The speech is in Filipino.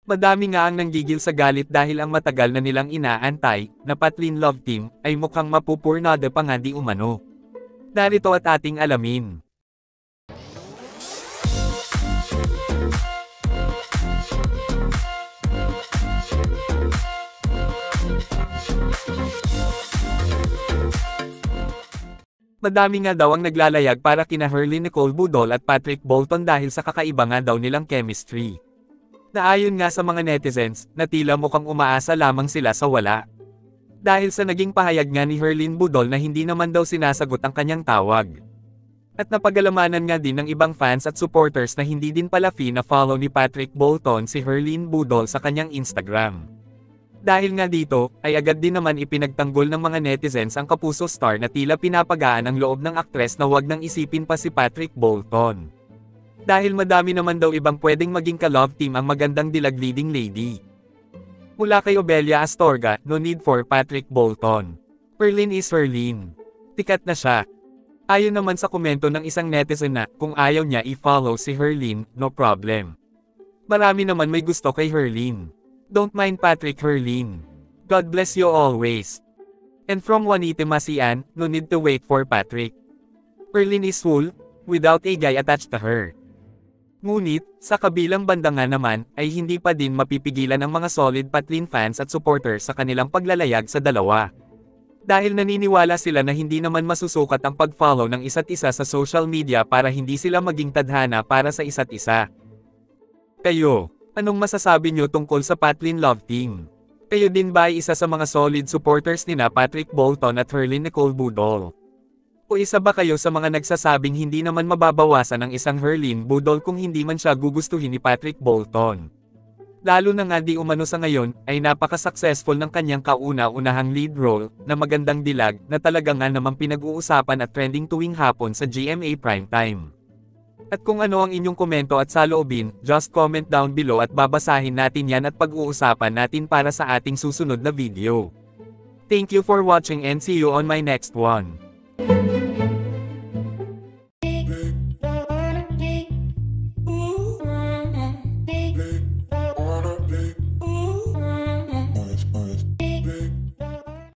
Madami nga ang nanggigil sa galit dahil ang matagal na nilang inaantay, na Patlin Love Team, ay mukhang mapupurnada pa nga di umano. Narito at ating alamin. Madami nga daw ang naglalayag para kina Herlyn Nicole Budol at Patrick Bolton dahil sa kakaiba nga daw nilang chemistry. Naayon nga sa mga netizens, na tila mukhang umaasa lamang sila sa wala. Dahil sa naging pahayag nga ni Herlyn Budol na hindi naman daw sinasagot ang kanyang tawag. At napagalamanan nga din ng ibang fans at supporters na hindi din pala na follow ni Patrick Bolton si Herlyn Budol sa kanyang Instagram. Dahil nga dito, ay agad din naman ipinagtanggol ng mga netizens ang kapuso star na tila pinapagaan ang loob ng aktres na wag nang isipin pa si Patrick Bolton. Dahil madami naman daw ibang pwedeng maging ka-love team ang magandang dilag leading lady. Mula kay Obelia Astorga, no need for Patrick Bolton. Herlyn is Herlyn. Tikat na siya. Ayon naman sa komento ng isang netizen na, kung ayaw niya i-follow si Herlyn, no problem. Marami naman may gusto kay Herlyn. Don't mind Patrick Herlyn. God bless you always. And from Juanita Masian, no need to wait for Patrick. Herlyn is full, without a guy attached to her. Ngunit, sa kabilang banda nga naman, ay hindi pa din mapipigilan ang mga solid Patlin fans at supporters sa kanilang paglalayag sa dalawa. Dahil naniniwala sila na hindi naman masusukat ang pag-follow ng isa't isa sa social media para hindi sila maging tadhana para sa isa't isa. Kayo, anong masasabi nyo tungkol sa Patlin Love Team? Kayo din ba ay isa sa mga solid supporters nina Patrick Bolton at Herlyn Nicole Budol? O isa ba kayo sa mga nagsasabing hindi naman mababawasan ang isang Herlyn Budol kung hindi man siya gugustuhin ni Patrick Bolton? Lalo na nga di umano sa ngayon, ay napaka-successful ng kanyang kauna-unahang lead role, na Magandang Dilag, na talaga nga namang pinag-uusapan at trending tuwing hapon sa GMA Primetime. At kung ano ang inyong komento at saloobin, just comment down below at babasahin natin yan at pag-uusapan natin para sa ating susunod na video. Thank you for watching and see you on my next one.